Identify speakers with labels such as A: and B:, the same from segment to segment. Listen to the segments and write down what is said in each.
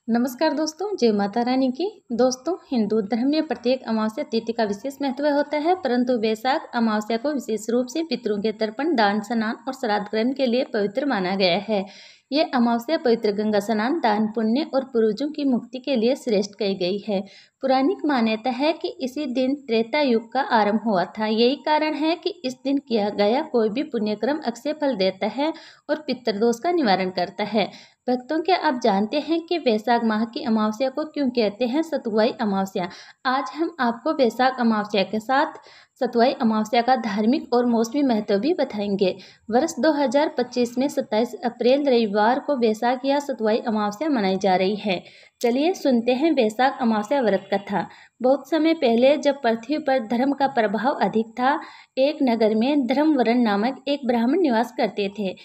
A: नमस्कार दोस्तों, जय माता रानी की। दोस्तों, हिंदू धर्म में प्रत्येक अमावस्या तिथि का विशेष महत्व होता है, परंतु वैशाख अमावस्या को विशेष रूप से पितरों के तर्पण, दान, स्नान और श्राद्ध ग्रहण के लिए पवित्र माना गया है। ये अमावस्या पवित्र गंगा स्नान, दान पुण्य और पूर्वजों की मुक्ति के लिए श्रेष्ठ कही गई है। पौराणिक मान्यता है कि इसी दिन त्रेता युग का आरंभ हुआ था। यही कारण है कि इस दिन किया गया कोई भी पुण्यक्रम अक्षय फल देता है और पितृदोष का निवारण करता है। भक्तों, क्या आप जानते हैं कि वैशाख माह की अमावस्या को क्यों कहते हैं सतुवाई अमावस्या? आज हम आपको वैशाख अमावस्या के साथ सतुवाई अमावस्या का धार्मिक और मौसमी महत्व भी बताएंगे। वर्ष 2025 में 27 अप्रैल रविवार को वैशाख या सतुवाई अमावस्या मनाई जा रही है। चलिए सुनते हैं वैशाख अमावस्या व्रत कथा। बहुत समय पहले जब पृथ्वी पर धर्म का प्रभाव अधिक था, एक नगर में धर्मवरण नामक एक ब्राह्मण निवास करते थे।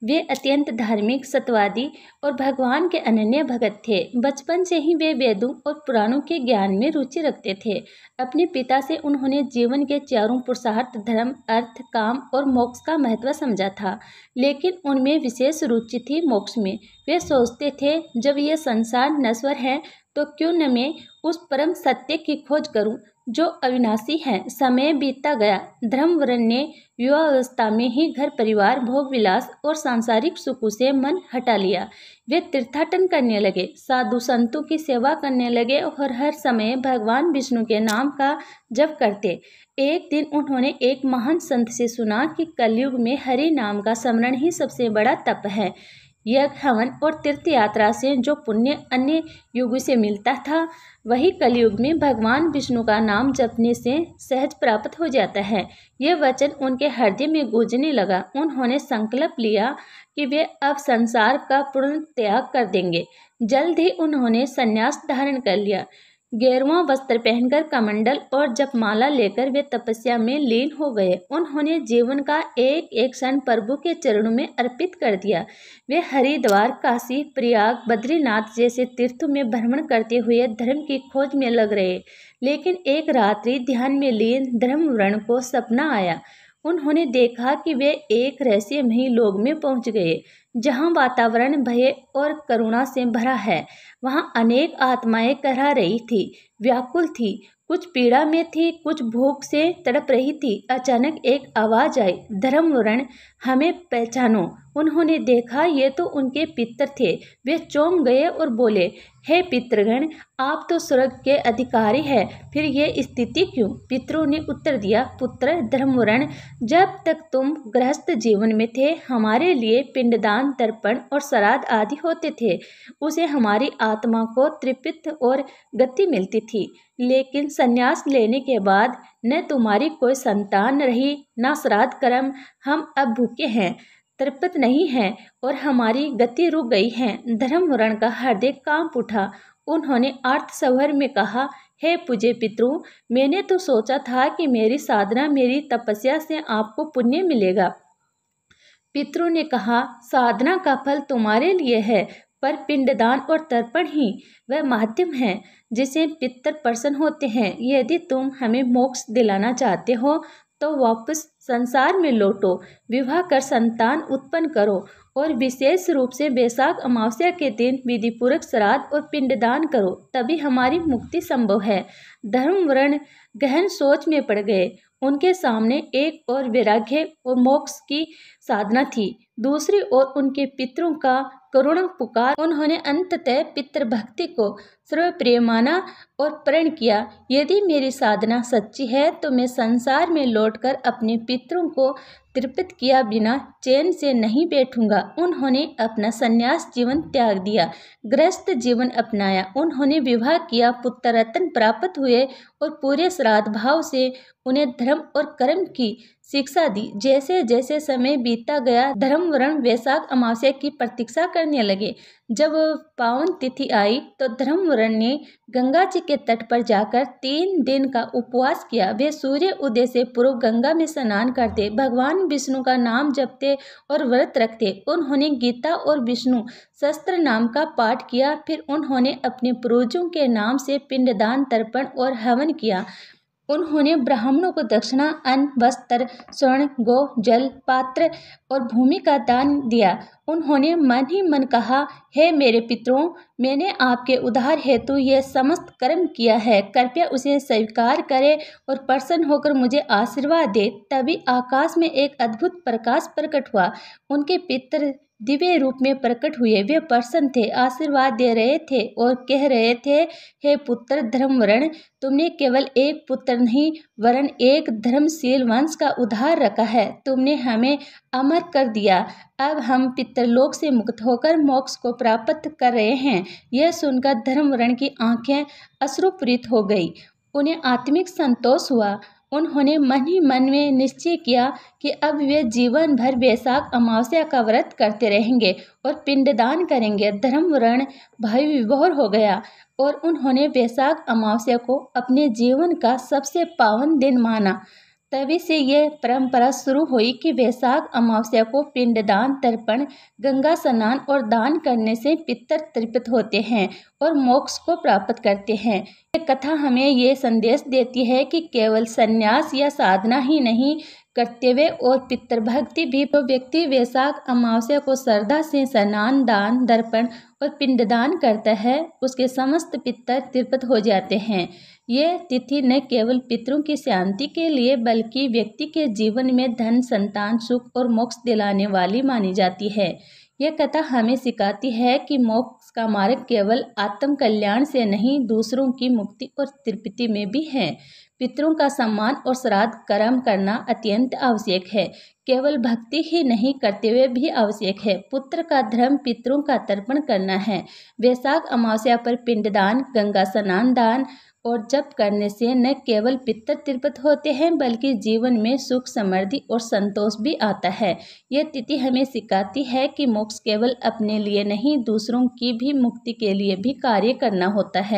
A: वे अत्यंत धार्मिक, सत्यवादी और भगवान के अनन्य भगत थे। बचपन से ही वे वेदों और पुराणों के ज्ञान में रुचि रखते थे। अपने पिता से उन्होंने जीवन के चारों पुरुषार्थ धर्म, अर्थ, काम और मोक्ष का महत्व समझा था, लेकिन उनमें विशेष रुचि थी मोक्ष में। वे सोचते थे, जब यह संसार नश्वर है तो क्यों न मैं उस परम सत्य की खोज करूं जो अविनाशी है। समय बीतता गया। धर्मवरण ने युवावस्था में ही घर परिवार, भोग विलास और सांसारिक सुखों से मन हटा लिया। वे तीर्थाटन करने लगे, साधु संतों की सेवा करने लगे और हर समय भगवान विष्णु के नाम का जप करते। एक दिन उन्होंने एक महान संत से सुना कि कलयुग में हरि नाम का स्मरण ही सबसे बड़ा तप है। यज्ञ, हवन और तीर्थ यात्रा से जो पुण्य अन्य युगों से मिलता था, वही कलयुग में भगवान विष्णु का नाम जपने से सहज प्राप्त हो जाता है। यह वचन उनके हृदय में गूंजने लगा। उन्होंने संकल्प लिया कि वे अब संसार का पूर्ण त्याग कर देंगे। जल्द ही उन्होंने संन्यास धारण कर लिया। गेरुआ वस्त्र पहनकर, कमंडल और जपमाला लेकर वे तपस्या में लीन हो गए। उन्होंने जीवन का एक एक क्षण प्रभु के चरणों में अर्पित कर दिया। वे हरिद्वार, काशी, प्रयाग, बद्रीनाथ जैसे तीर्थों में भ्रमण करते हुए धर्म की खोज में लग रहे। लेकिन एक रात्रि ध्यान में लीन धर्मवरण को सपना आया। उन्होंने देखा कि वे एक रहस्यमयी लोक में पहुंच गए, जहां वातावरण भय और करुणा से भरा है। वहां अनेक आत्माएं करहा रही थी, व्याकुल थी, कुछ पीड़ा में थी, कुछ भूख से तड़प रही थी। अचानक एक आवाज आई, धर्मवरण, हमें पहचानो। उन्होंने देखा, ये तो उनके पितर थे। वे चौंक गए और बोले, हे पितृगण, आप तो स्वर्ग के अधिकारी हैं, फिर ये स्थिति क्यों? पितरों ने उत्तर दिया, पुत्र धर्मवरण, जब तक तुम गृहस्थ जीवन में थे, हमारे लिए पिंडदान, तर्पण और श्राद्ध आदि होते थे। उसे हमारी आत्मा को तृप्ति और गति मिलती थी। लेकिन संन्यास लेने के बाद न तुम्हारी कोई संतान रही, न श्राद्ध कर्म। हम अब भूखे हैं, तृप्त नहीं हैं और हमारी गति रुक गई है। धर्मवरण का हृदय कांप उठा। उन्होंने आर्त स्वर में कहा, हे पूज्य पितरों, मैंने तो सोचा था कि मेरी साधना, मेरी तपस्या से आपको पुण्य मिलेगा। पितरों ने कहा, साधना का फल तुम्हारे लिए है, पर पिंडदान और तर्पण ही वह माध्यम है जिसे पितर प्रसन्न होते हैं। यदि तुम हमें मोक्ष दिलाना चाहते हो तो वापस संसार में लौटो, विवाह कर संतान उत्पन्न करो और विशेष रूप से वैशाख अमावस्या के दिन विधिपूर्वक श्राद्ध और पिंडदान करो, तभी हमारी मुक्ति संभव है। धर्मवरण गहन सोच में पड़ गए। उनके सामने एक और वैराग्य और मोक्ष की साधना थी, दूसरी ओर उनके पितरों का करुणा पुकार। उन्होंने अंततः पितृभक्ति को सर्वप्रिय माना और प्रण किया, यदि मेरी साधना सच्ची है तो मैं संसार में लौटकर अपने पितरों को तृप्त किया बिना चैन से नहीं बैठूंगा। उन्होंने अपना संन्यास जीवन त्याग दिया, गृहस्थ जीवन अपनाया। उन्होंने विवाह किया, पुत्र रत्न प्राप्त हुए और पूरे श्राद्ध भाव से उन्हें धर्म और कर्म की शिक्षा दी। जैसे जैसे समय बीतता गया, धर्मवरण वैशाख अमावस्या की प्रतीक्षा करने लगे। जब पावन तिथि आई तो धर्मवरण ने गंगा जी के तट पर जाकर 3 दिन का उपवास किया। वे सूर्य उदय से पूर्व गंगा में स्नान करते, भगवान विष्णु का नाम जपते और व्रत रखते। उन्होंने गीता और विष्णु सहस्त्र नाम का पाठ किया। फिर उन्होंने अपने पूर्वजों के नाम से पिंडदान, तर्पण और हवन किया। उन्होंने ब्राह्मणों को दक्षिणा, अन्न, वस्त्र, स्वर्ण, गौ, जल, पात्र और भूमि का दान दिया। उन्होंने मन ही मन कहा, हे मेरे पितरों, मैंने आपके उद्धार हेतु यह समस्त कर्म किया है, कृपया उसे स्वीकार करें और प्रसन्न होकर मुझे आशीर्वाद दे। तभी आकाश में एक अद्भुत प्रकाश प्रकट हुआ। उनके पितर दिव्य रूप में प्रकट हुए। वे प्रसन्न थे, आशीर्वाद दे रहे थे और कह रहे थे, हे पुत्र धर्मवरण, तुमने केवल एक पुत्र नहीं वरन एक धर्मशील वंश का उद्धार रखा है। तुमने हमें अमर कर दिया। अब हम पितरलोक से मुक्त होकर मोक्ष को प्राप्त कर रहे हैं। यह सुनकर धर्मवरण की आंखें अश्रुपूरित हो गई। उन्हें आत्मिक संतोष हुआ। उन्होंने मन ही मन में निश्चय किया कि अब वे जीवन भर वैशाख अमावस्या का व्रत करते रहेंगे और पिंडदान करेंगे। धर्मवरण भय विभोर हो गया और उन्होंने वैशाख अमावस्या को अपने जीवन का सबसे पावन दिन माना। तभी से यह परंपरा शुरू हुई कि वैशाख अमावस्या को पिंडदान, तर्पण, गंगा स्नान और दान करने से पितर तृप्त होते हैं और मोक्ष को प्राप्त करते हैं। यह कथा हमें ये संदेश देती है कि केवल संन्यास या साधना ही नहीं, कर्तव्य और पितृभक्ति भी। तो व्यक्ति वैशाख अमावस्या को श्रद्धा से स्नान, दान, दर्पण और पिंडदान करता है, उसके समस्त पितर तृप्त हो जाते हैं। ये तिथि न केवल पितरों की शांति के लिए बल्कि व्यक्ति के जीवन में धन, संतान, सुख और मोक्ष दिलाने वाली मानी जाती है। यह कथा हमें सिखाती है कि मोक्ष का मार्ग केवल आत्म कल्याण से नहीं, दूसरों की मुक्ति और तृप्ति में भी है। पितरों का सम्मान और श्राद्ध कर्म करना अत्यंत आवश्यक है। केवल भक्ति ही नहीं, कर्तव्य भी आवश्यक है। पुत्र का धर्म पितरों का तर्पण करना है। वैशाख अमावस्या पर पिंडदान, गंगा स्नान, दान और जप करने से न केवल पितर तृप्त होते हैं बल्कि जीवन में सुख, समृद्धि और संतोष भी आता है। यह तिथि हमें सिखाती है कि मोक्ष केवल अपने लिए नहीं, दूसरों की भी मुक्ति के लिए भी कार्य करना होता है।